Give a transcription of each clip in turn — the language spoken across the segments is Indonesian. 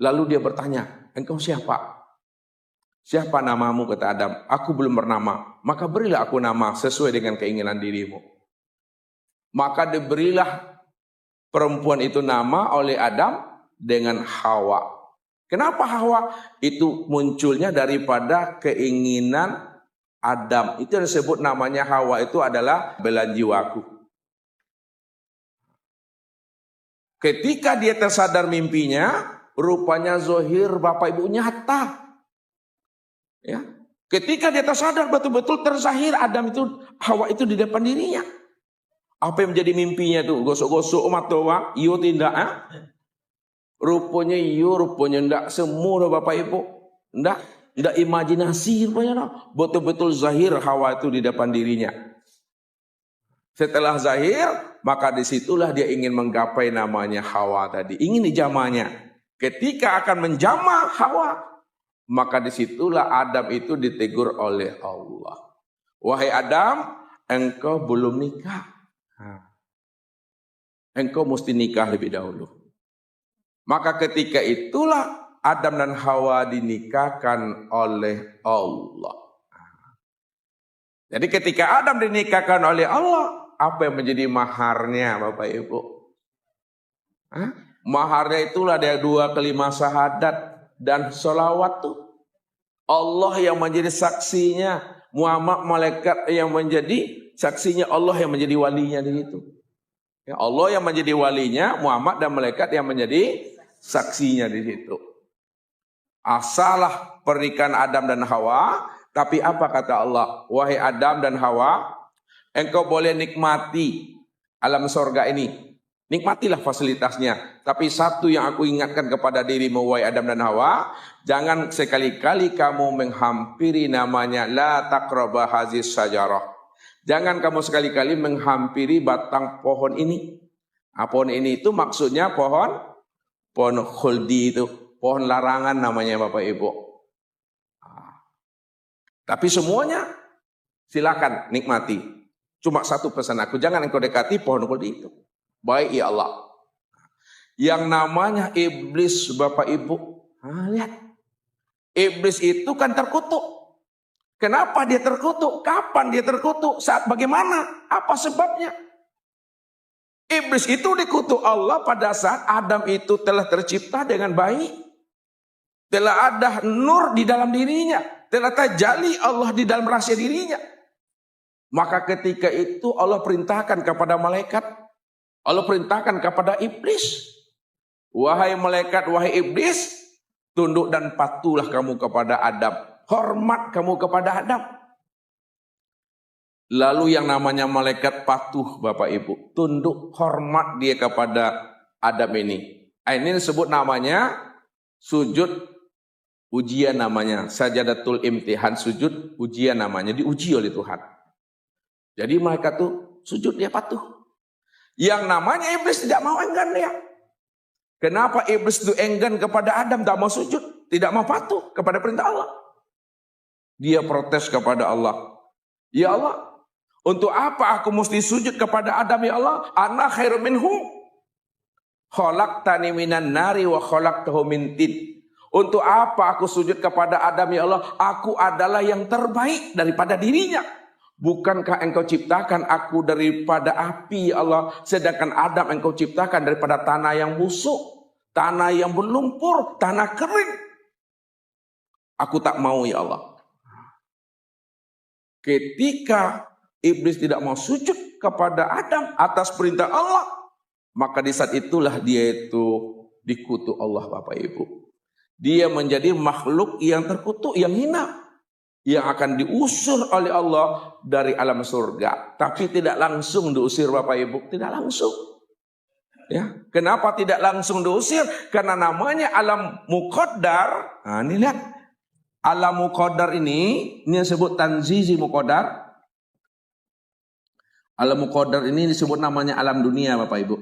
Lalu dia bertanya, engkau siapa? Siapa namamu? Kata Adam, aku belum bernama. Maka berilah aku nama sesuai dengan keinginan dirimu. Maka diberilah perempuan itu nama oleh Adam dengan Hawa. Kenapa Hawa? Itu munculnya daripada keinginan Adam. Itu yang disebut namanya Hawa, itu adalah belahan jiwaku. Ketika dia tersadar mimpinya, rupanya zohir bapak ibu nyata. Ya. Ketika dia tersadar betul-betul terzahir Adam itu, Hawa itu di depan dirinya. Apa yang menjadi mimpinya tuh? Gosok-gosok matowa, iyo tidak. Rupanya iyo, rupanya tidak. Semua bapak ibu. Tidak imajinasi rupanya. Betul-betul zahir Hawa itu di depan dirinya. Setelah zahir, maka disitulah dia ingin menggapai namanya Hawa tadi. Ingin dijamahnya. Ketika akan menjamah Hawa, maka disitulah Adam itu ditegur oleh Allah. Wahai Adam, engkau belum nikah. Engkau mesti nikah lebih dahulu. Maka ketika itulah Adam dan Hawa dinikahkan oleh Allah. Jadi ketika Adam dinikahkan oleh Allah, apa yang menjadi maharnya Bapak Ibu? Maharnya itulah ada 2 kalimat syahadat dan sholawat tuh. Allah yang menjadi saksinya, Muhammad malaikat yang menjadi saksinya, Allah yang menjadi walinya di situ. Ya, Allah yang menjadi walinya, Muhammad dan malaikat yang menjadi saksinya di situ. Asalah pernikahan Adam dan Hawa, tapi apa kata Allah? Wahai Adam dan Hawa, engkau boleh nikmati alam sorga ini. Nikmatilah fasilitasnya. Tapi satu yang aku ingatkan kepada dirimu, wahai Adam dan Hawa, jangan sekali-kali kamu menghampiri namanya la taqraba hazis sajarah. Jangan kamu sekali-kali menghampiri batang pohon ini. Pohon ini itu maksudnya pohon khuldi itu, pohon larangan namanya Bapak Ibu. Tapi semuanya silakan nikmati. Cuma satu pesan aku, jangan engkau dekati pohon khuldi itu. Baik ya Allah. Yang namanya iblis Bapak Ibu. Lihat. Iblis itu kan terkutuk. Kenapa dia terkutuk? Kapan dia terkutuk? Saat bagaimana? Apa sebabnya? Iblis itu dikutuk Allah pada saat Adam itu telah tercipta dengan baik. Telah ada nur di dalam dirinya. Telah terjali Allah di dalam rahasia dirinya. Maka ketika itu Allah perintahkan kepada malaikat. Allah perintahkan kepada iblis. Wahai malaikat, wahai iblis, tunduk dan patuhlah kamu kepada Adam. Hormat kamu kepada Adam. Lalu yang namanya malaikat patuh Bapak Ibu. Tunduk, hormat dia kepada Adam ini. Ini disebut namanya sujud ujian namanya. Sajadatul imtihan, sujud ujian namanya. Diuji oleh Tuhan. Jadi malaikat tuh sujud, dia patuh. Yang namanya iblis tidak mau, enggan dia. Kenapa iblis itu enggan kepada Adam, tak mau sujud, tidak mau patuh kepada perintah Allah? Dia protes kepada Allah. Ya Allah, untuk apa aku mesti sujud kepada Adam ya Allah? Ana khairum minhu. Khalaqtani minan nari wa khalaqtahu min tin. Untuk apa aku sujud kepada Adam ya Allah? Aku adalah yang terbaik daripada dirinya. Bukankah engkau ciptakan aku daripada api ya Allah, sedangkan Adam engkau ciptakan daripada tanah yang busuk, tanah yang berlumpur, tanah kering. Aku tak mau ya Allah. Ketika iblis tidak mau sujud kepada Adam atas perintah Allah, maka di saat itulah dia itu dikutuk Allah Bapak Ibu. Dia menjadi makhluk yang terkutuk, yang hina, yang akan diusir oleh Allah dari alam surga. Tapi tidak langsung diusir Bapak Ibu, tidak langsung. Ya, kenapa tidak langsung diusir? Karena namanya alam muqaddar. Nah, ini lihat. Alam muqaddar ini disebut tanzizi muqaddar. Alam muqaddar ini disebut namanya alam dunia Bapak Ibu.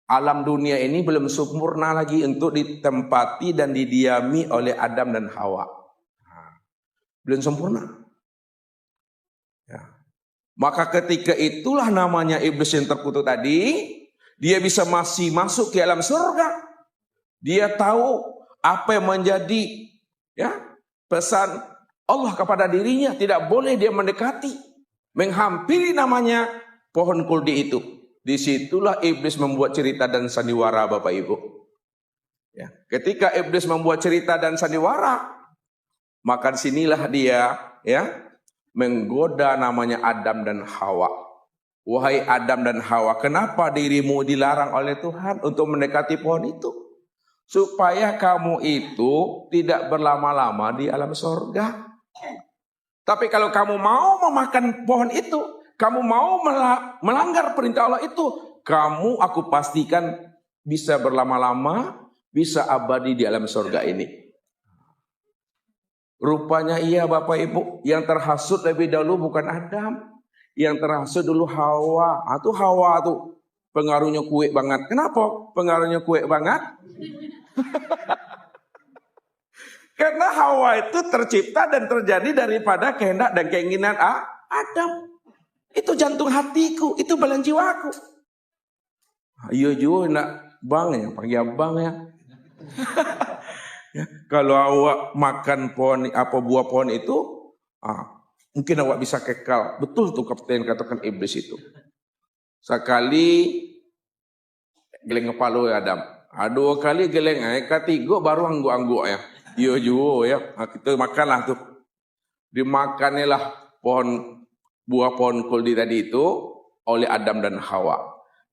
Alam dunia ini belum sempurna lagi untuk ditempati dan didiami oleh Adam dan Hawa. Belum sempurna. Ya. Maka ketika itulah namanya iblis yang terkutuk tadi, dia bisa masih masuk ke alam surga. Dia tahu apa yang menjadi ya pesan Allah kepada dirinya. Tidak boleh dia mendekati, menghampiri namanya pohon kuldi itu. Disitulah iblis membuat cerita dan sandiwara, Bapak Ibu. Ya, ketika iblis membuat cerita dan sandiwara, maka sinilah dia ya menggoda namanya Adam dan Hawa. Wahai Adam dan Hawa, kenapa dirimu dilarang oleh Tuhan untuk mendekati pohon itu? Supaya kamu itu tidak berlama-lama di alam sorga. Tapi kalau kamu mau memakan pohon itu, kamu mau melanggar perintah Allah itu, aku pastikan bisa berlama-lama, bisa abadi di alam sorga ini. Rupanya iya Bapak Ibu, yang terhasut lebih dahulu bukan Adam. Yang terhasut dulu Hawa. Itu Hawa tuh pengaruhnya kuat banget. Kenapa pengaruhnya kuat banget? Karena Hawa itu tercipta dan terjadi daripada kehendak dan keinginan Adam. Itu jantung hatiku, itu belahan jiwaku. Iya juga nak bang ya, panggil abang ya. Ya, kalau awak makan pohon buah pohon itu, mungkin awak bisa kekal. Betul tuh kapten katakan iblis itu. Sekali geleng kepala ya Adam. Dua kali geleng, ketiga baru angguk-angguk ya. Iya juga ya. Kita makanlah tuh. Dimakanilah buah pohon kuldi tadi itu oleh Adam dan Hawa.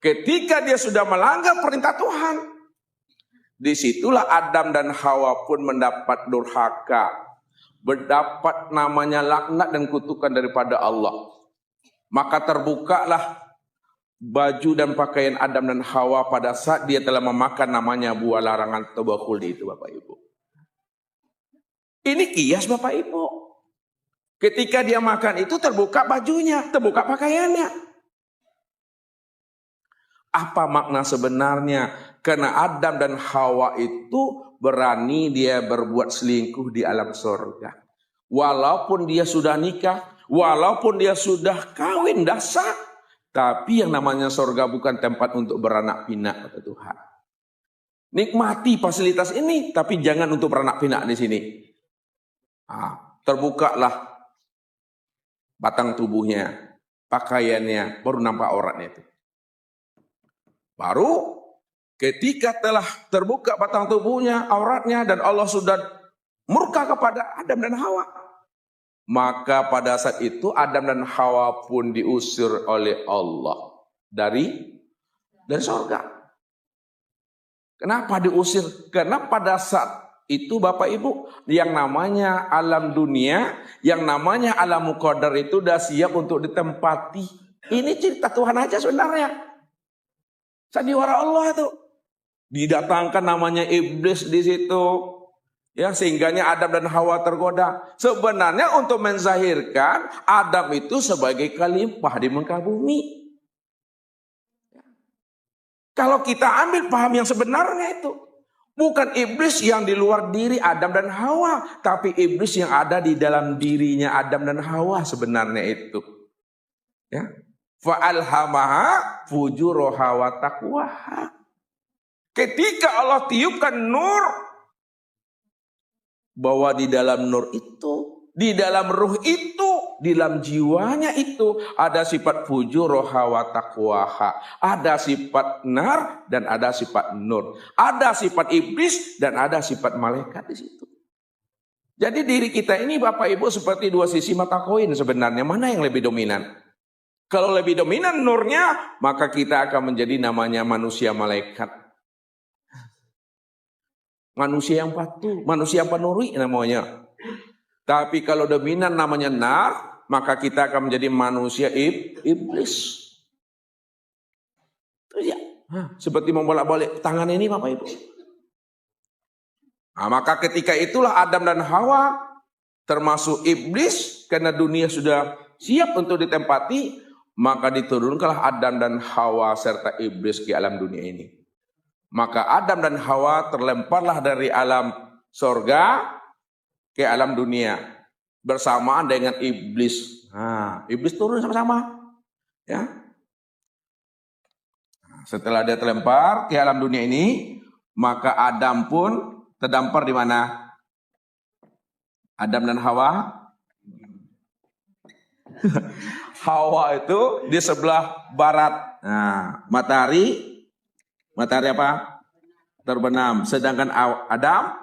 Ketika dia sudah melanggar perintah Tuhan, disitulah Adam dan Hawa pun mendapat durhaka, mendapat namanya laknat dan kutukan daripada Allah. Maka terbukalah baju dan pakaian Adam dan Hawa pada saat dia telah memakan namanya buah larangan atau buah kuldi itu, Bapak Ibu. Ini kias Bapak Ibu. Ketika dia makan itu terbuka bajunya, terbuka pakaiannya. Apa makna sebenarnya? Karena Adam dan Hawa itu berani dia berbuat selingkuh di alam surga. Walaupun dia sudah nikah, walaupun dia sudah kawin dasar, tapi yang namanya surga bukan tempat untuk beranak pinak, kata Tuhan. Nikmati fasilitas ini, tapi jangan untuk beranak pinak di sini. Terbukalah batang tubuhnya, pakaiannya, baru nampak auratnya itu. Baru ketika telah terbuka batang tubuhnya, auratnya, dan Allah sudah murka kepada Adam dan Hawa, maka pada saat itu Adam dan Hawa pun diusir oleh Allah dari surga. Kenapa diusir? Karena pada saat itu Bapak Ibu, yang namanya alam dunia, yang namanya alam muqaddar itu sudah siap untuk ditempati. Ini cerita Tuhan aja sebenarnya. Sandiwara Allah itu. Didatangkan namanya iblis di situ. Ya, sehingganya Adam dan Hawa tergoda. Sebenarnya untuk menzahirkan Adam itu sebagai khalifah di muka bumi. Kalau kita ambil paham yang sebenarnya itu, bukan iblis yang di luar diri Adam dan Hawa, tapi iblis yang ada di dalam dirinya Adam dan Hawa sebenarnya itu. Ya. Fa'alhamaha fujuraha wa taqwaha. Ketika Allah tiupkan nur, bahwa di dalam nur itu, di dalam ruh itu, di dalam jiwanya itu ada sifat fujuraha wa taqwaha, ada sifat nar dan ada sifat nur, ada sifat iblis dan ada sifat malaikat di situ. Jadi diri kita ini Bapak Ibu seperti dua sisi mata koin sebenarnya. Mana yang lebih dominan? Kalau lebih dominan nurnya, maka kita akan menjadi namanya manusia malaikat. Manusia yang patuh, manusia yang penurut namanya. Tapi kalau dominan namanya nar, maka kita akan menjadi manusia iblis. Terus ya, seperti membolak-balik tangan ini Bapak Ibu. Nah, maka ketika itulah Adam dan Hawa termasuk iblis, karena dunia sudah siap untuk ditempati, maka diturunkanlah Adam dan Hawa serta iblis ke alam dunia ini. Maka Adam dan Hawa terlemparlah dari alam sorga ke alam dunia bersamaan dengan iblis. Iblis turun sama-sama. Ya. Setelah dia terlempar ke alam dunia ini, Maka Adam pun terdampar di mana? Adam dan Hawa. Hawa itu di sebelah barat. Nah, matahari apa? Terbenam. Sedangkan Adam,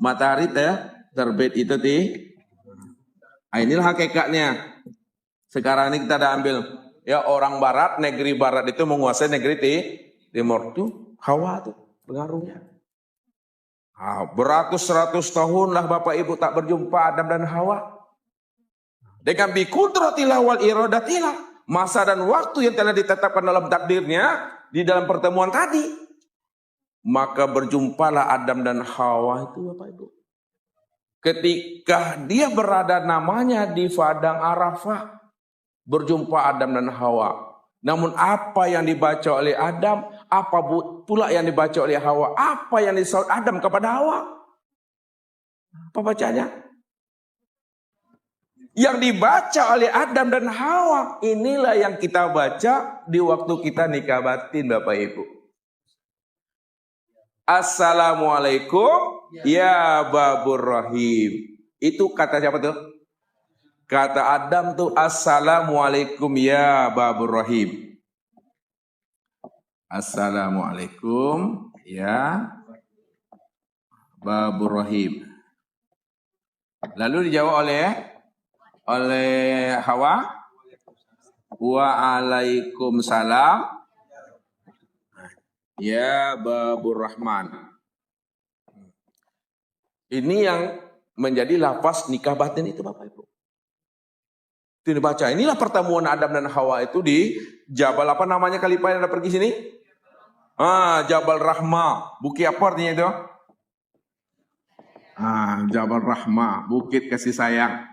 matahari terbit itu di. Nah, inilah hakikatnya. Sekarang ini kita ada ambil ya orang barat, negeri barat itu menguasai negeri timur itu Hawa tuh pengaruhnya. Nah, beratus-ratus tahun lah Bapak Ibu tak berjumpa Adam dan Hawa. Dengan biqudratillah wal iradatillah, masa dan waktu yang telah ditetapkan dalam takdirnya di dalam pertemuan tadi, maka berjumpalah Adam dan Hawa itu Bapak Ibu. Ketika dia berada namanya di padang Arafah, berjumpa Adam dan Hawa. Namun apa yang dibaca oleh Adam, apa pula yang dibaca oleh Hawa? Apa yang disaut Adam kepada Hawa? Apa bacanya? Yang dibaca oleh Adam dan Hawa, inilah yang kita baca di waktu kita nikah batin Bapak Ibu. Assalamualaikum ya babur rahim. Itu kata siapa tuh? Kata Adam tuh, assalamualaikum ya babur rahim. Assalamualaikum ya babur rahim. Lalu dijawab oleh Hawa, waalaikumsalam ya babur rahman. Ini yang menjadi lafaz nikah batin itu Bapak Ibu. Itu dibaca. Inilah pertemuan Adam dan Hawa itu di Jabal apa namanya Khalifah yang ada pergi sini? Jabal Rahmah. Bukit apa artinya itu? Jabal Rahmah, bukit kasih sayang.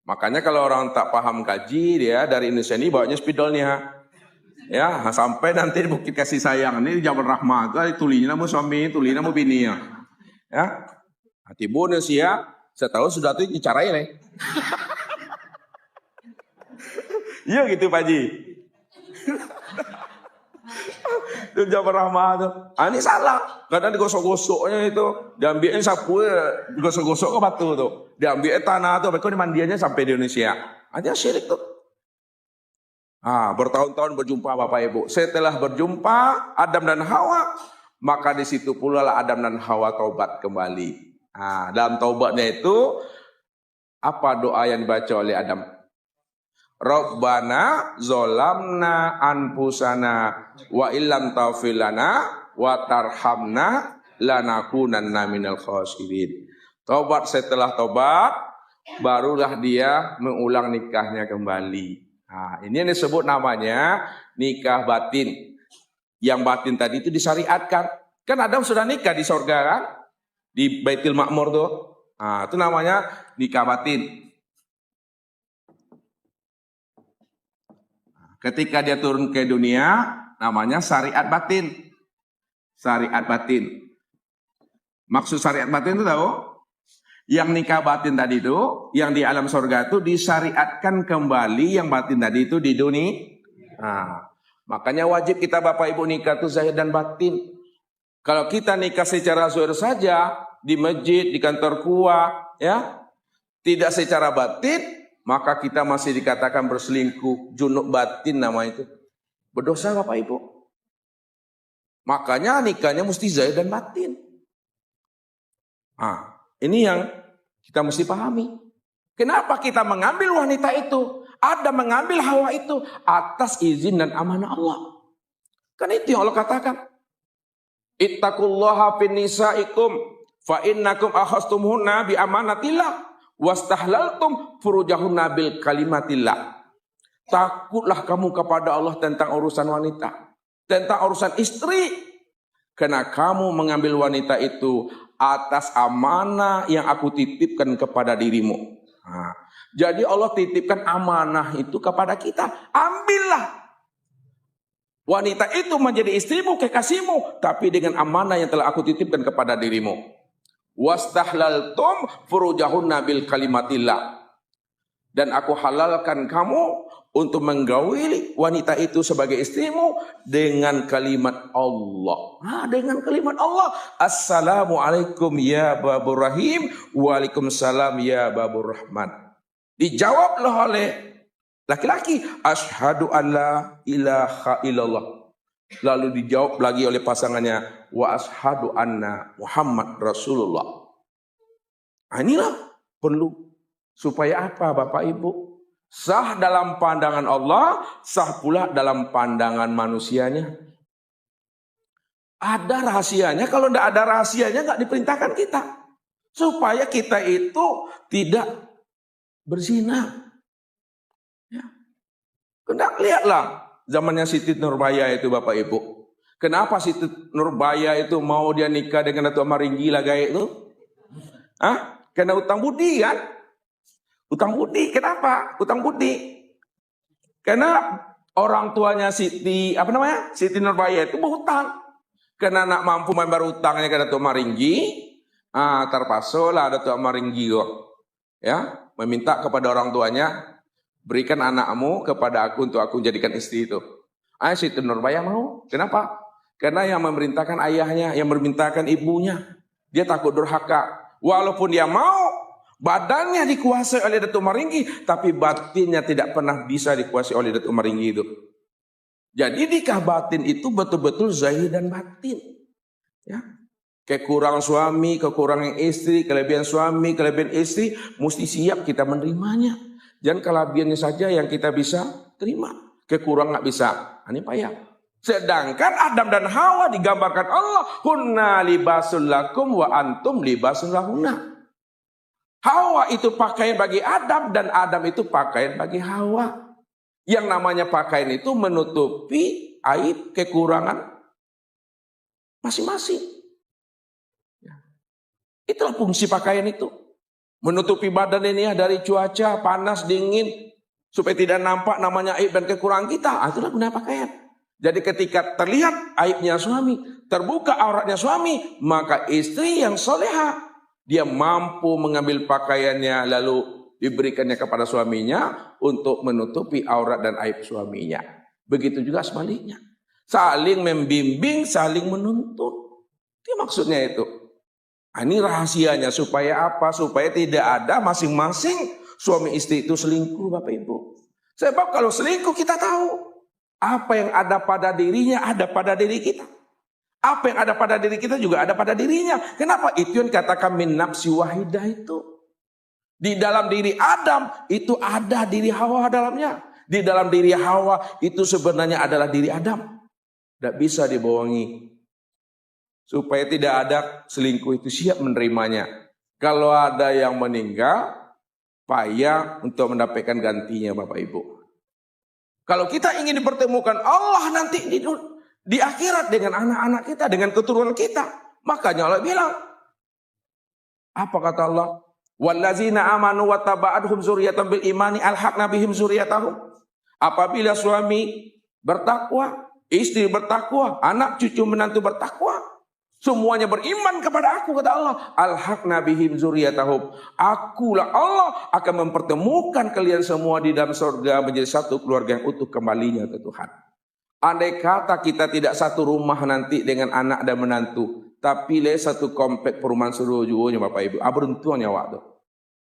Makanya kalau orang tak paham kaji, dia dari Indonesia ini bawanya spidolnya. Ya, sampai nanti bukit kasih sayang. Ini Jabal Rahmah. Itu tulinya nama suami, tulinya nama bini. Ya. Hati bonus ya. Saya tahu sudah itu dicarain nih. Iya gitu Pak Haji. Itu Jabal Rahmah tuh. Ini salah. Kadang digosok-gosoknya itu. Diambilnya sapu, digosok-gosok ke batu tuh. Diambilnya tanah tuh. Mereka dimandiannya sampai di Indonesia. Aja syirik tuh. Bertahun-tahun berjumpa Bapak Ibu. Setelah berjumpa Adam dan Hawa, maka di situ pula lah Adam dan Hawa taubat kembali. Dalam taubatnya itu, apa doa yang dibaca oleh Adam? Rabbana zolamna anfusana wa illam taghfir lana wa tarhamna lanakunanna minal khasirin. Taubat setelah taubat, barulah dia mengulang nikahnya kembali. Ini yang disebut namanya nikah batin. Yang batin tadi itu disyariatkan. Kan Adam sudah nikah di surga kan? Di Baitul Ma'mur tuh. Itu namanya nikah batin. Ketika dia turun ke dunia, namanya syariat batin. Syariat batin. Maksud syariat batin itu tahu? Yang nikah batin tadi itu, yang di alam surga itu disyariatkan kembali yang batin tadi itu di dunia. Makanya wajib kita Bapak Ibu nikah itu zahir dan batin. Kalau kita nikah secara zahir saja, di masjid, di kantor kuah, ya, tidak secara batin, maka kita masih dikatakan berselingkuh, junub batin nama itu. Berdosa Bapak Ibu. Makanya nikahnya mesti zahir dan batin. Ini yang kita mesti pahami. Kenapa kita mengambil wanita itu? Ada mengambil Hawa itu atas izin dan amanah Allah. Kan itu yang Allah katakan. Ittaqullaha fin nisaikum fa innakum akhastumhunna bi amanatillah wastahlaltum furujahunna bil kalimatillah. Takutlah kamu kepada Allah tentang urusan wanita, tentang urusan istri, karena kamu mengambil wanita itu atas amanah yang aku titipkan kepada dirimu. Jadi Allah titipkan amanah itu kepada kita. Ambillah wanita itu menjadi istrimu, kekasihmu, tapi dengan amanah yang telah aku titipkan kepada dirimu. Wastahlaltum furujahunna bil kalimatillah. Dan aku halalkan kamu untuk menggauli wanita itu sebagai istrimu dengan kalimat Allah. Dengan kalimat Allah. Assalamualaikum ya babur rahim. Waalaikumsalam ya babur rahman. Dijawablah oleh laki-laki. Asyhadu an la ilaha illallah. Lalu dijawab lagi oleh pasangannya. Wa asyhadu anna Muhammad Rasulullah. Inilah perlu. Supaya apa Bapak Ibu? Sah dalam pandangan Allah, sah pula dalam pandangan manusianya. Ada rahasianya, kalau tidak ada rahasianya nggak diperintahkan kita. Supaya kita itu tidak berzina. Ya. Lihatlah zamannya Siti Nurbaya itu Bapak Ibu. Kenapa Siti Nurbaya itu mau dia nikah dengan Datuk Maringgi Lagai itu? Karena utang budi kan? Utang budi, kenapa? Utang budi. Karena orang tuanya Siti Nurbaya itu berhutang. Karena nak mampu membayar utangnya ke Datuk Maringgi, terpaksalah Datuk Maringgi meminta kepada orang tuanya, berikan anakmu kepada aku untuk aku jadikan istri itu. Siti Nurbaya mau. Kenapa? Karena yang memerintahkan ayahnya, yang memerintahkan ibunya. Dia takut durhaka. Walaupun dia mau, badannya dikuasai oleh Datuk Maringgi, tapi batinnya tidak pernah bisa dikuasai oleh Datuk Maringgi itu. Jadi nikah batin itu betul-betul zahir dan batin. Ya. Kekurangan suami, kekurangan istri, kelebihan suami, kelebihan istri, mesti siap kita menerimanya. Jangan kelebihannya saja yang kita bisa terima. Kekurangan nggak bisa, ini payah. Sedangkan Adam dan Hawa digambarkan Allah, hunna libasul lakum wa antum libasul lahunna. Hawa itu pakaian bagi Adam dan Adam itu pakaian bagi Hawa. Yang namanya pakaian itu menutupi aib kekurangan masing-masing. Itulah fungsi pakaian itu. Menutupi badan ini dari cuaca panas dingin supaya tidak nampak namanya aib dan kekurangan kita. Itulah guna pakaian. Jadi ketika terlihat aibnya suami, terbuka auratnya suami, maka istri yang soleha dia mampu mengambil pakaiannya lalu diberikannya kepada suaminya untuk menutupi aurat dan aib suaminya. Begitu juga sebaliknya. Saling membimbing, saling menuntun. Itu maksudnya itu. Ini rahasianya supaya apa? Supaya tidak ada masing-masing suami istri itu selingkuh Bapak Ibu. Sebab kalau selingkuh kita tahu. Apa yang ada pada dirinya ada pada diri kita. Apa yang ada pada diri kita juga ada pada dirinya. Kenapa? Itu yang katakan min nafsi wahidah itu. Di dalam diri Adam itu ada diri Hawa dalamnya. Di dalam diri Hawa itu sebenarnya adalah diri Adam. Tidak bisa dibohongi. Supaya tidak ada selingkuh itu siap menerimanya. Kalau ada yang meninggal, payah untuk mendapatkan gantinya Bapak Ibu. Kalau kita ingin dipertemukan Allah nanti di akhirat dengan anak-anak kita, dengan keturunan kita. Makanya Allah bilang, apa kata Allah? Wallazina amanu wattaba'athum dzurriyyatan bil imani alhaqna bihim dzurriyyatahum. Apabila suami bertakwa, istri bertakwa, anak cucu menantu bertakwa, semuanya beriman kepada aku, kata Allah, alhaqna bihim dzurriyyatahum. Akulah Allah akan mempertemukan kalian semua di dalam surga menjadi satu keluarga yang utuh kembalinya ke Tuhan. Andai kata kita tidak satu rumah nanti dengan anak dan menantu, tapi satu komplek perumahan seluruhnya Bapak Ibu, beruntunya waktu.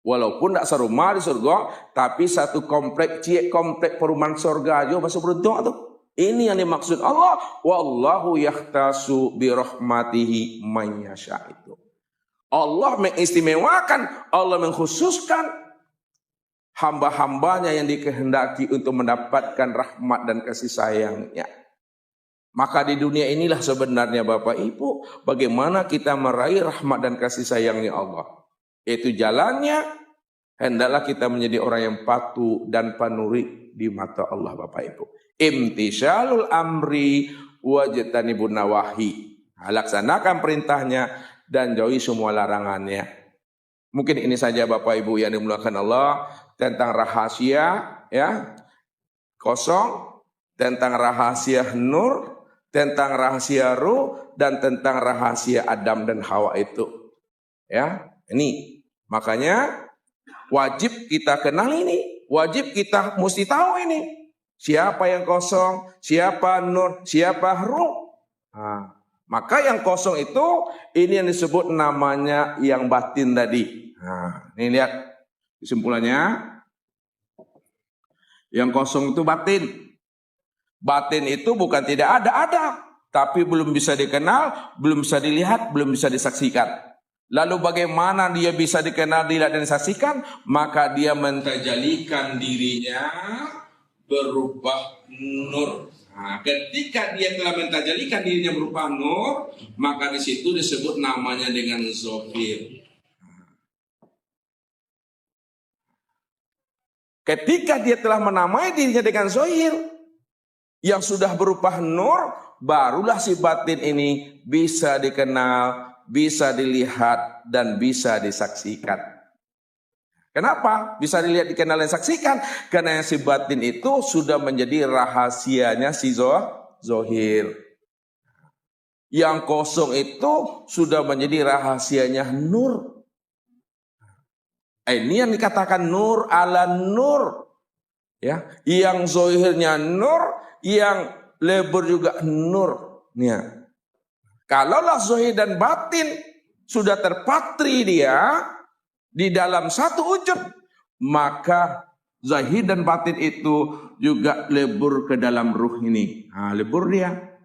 Walaupun tidak serumah di surga, tapi satu komplek perumahan surga aja masih beruntung tuh. Ini yang dimaksud Allah, wallahu yahtasu bi rahmatihi man yasha itu. Allah mengistimewakan, Allah mengkhususkan hamba-hambanya yang dikehendaki untuk mendapatkan rahmat dan kasih sayangnya. Maka di dunia inilah sebenarnya Bapak Ibu, bagaimana kita meraih rahmat dan kasih sayangnya Allah. Itu jalannya, hendaklah kita menjadi orang yang patuh dan panuri di mata Allah Bapak Ibu. Imtisalul amri wajtanibun nawahi. Laksanakan perintahnya dan jauhi semua larangannya. Mungkin ini saja Bapak Ibu yang dimuliakan Allah tentang rahasia kosong, tentang rahasia nur, tentang rahasia ruh, dan tentang rahasia Adam dan Hawa itu. Ya, ini makanya wajib kita kenal ini. Wajib kita mesti tahu ini. Siapa yang kosong, siapa nur, siapa ruh. Nah, maka yang kosong itu, ini yang disebut namanya yang batin tadi. Nah, ini lihat kesimpulannya. Yang kosong itu batin. Batin itu bukan tidak ada. Tapi belum bisa dikenal, belum bisa dilihat, belum bisa disaksikan. Lalu bagaimana dia bisa dikenal, dilihat, dan disaksikan? Maka dia mentajalikan dirinya berupa nur. Nah, ketika dia telah mentajalikan dirinya berupa nur, maka di situ disebut namanya dengan zahir. Ketika dia telah menamai dirinya dengan zahir yang sudah berupa nur, barulah si batin ini bisa dikenal, bisa dilihat, dan bisa disaksikan. Kenapa bisa dilihat, dikenal, dan disaksikan? Karena si batin itu sudah menjadi rahasianya si zahir. Yang kosong itu sudah menjadi rahasianya nur. Ini yang dikatakan nur ala nur. Ya, yang zahirnya nur, yang lebur juga nur. Ya. Kalaulah zahir dan batin sudah terpatri dia di dalam satu wujud, maka zahir dan batin itu juga lebur ke dalam ruh ini. Nah, lebur dia.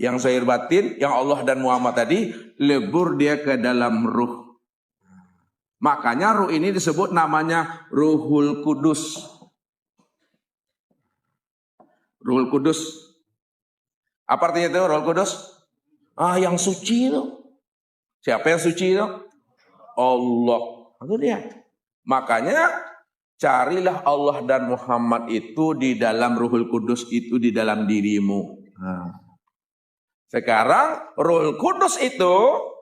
Yang zahir batin, yang Allah dan Muhammad tadi, lebur dia ke dalam ruh. Makanya ruh ini disebut namanya Ruhul Kudus. Ruhul Kudus. Apa artinya itu Ruhul Kudus? Yang suci itu. Siapa yang suci itu? Allah. Itu dia. Makanya carilah Allah dan Muhammad itu di dalam Ruhul Kudus itu di dalam dirimu. Sekarang Ruhul Kudus itu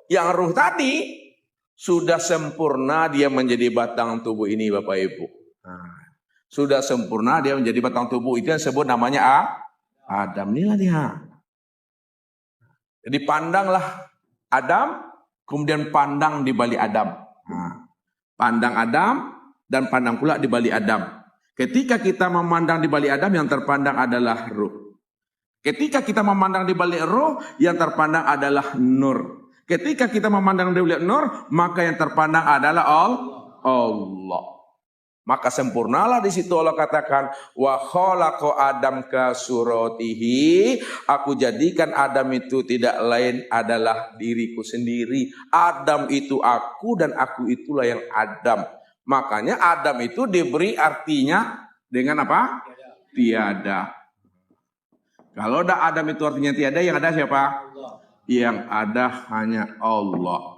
yang ruh tadi sudah sempurna dia menjadi batang tubuh ini Bapak Ibu. Sudah sempurna dia menjadi batang tubuh, itu yang disebut namanya Adam. Inilah dia. Jadi pandanglah Adam, kemudian pandang di balik Adam. Pandang Adam dan pandang pula di balik Adam. Ketika kita memandang di balik Adam, yang terpandang adalah ruh. Ketika kita memandang di balik ruh, yang terpandang adalah nur. Ketika kita memandang di balik nur, maka yang terpandang adalah Allah. Maka sempurnalah di situ Allah katakan, wa khalaqa Adam ka suratihi, aku jadikan Adam itu tidak lain adalah diriku sendiri. Adam itu aku dan aku itulah yang Adam. Makanya Adam itu diberi artinya dengan apa? Tiada. Kalau ada Adam itu artinya tiada, yang ada siapa? Yang ada hanya Allah.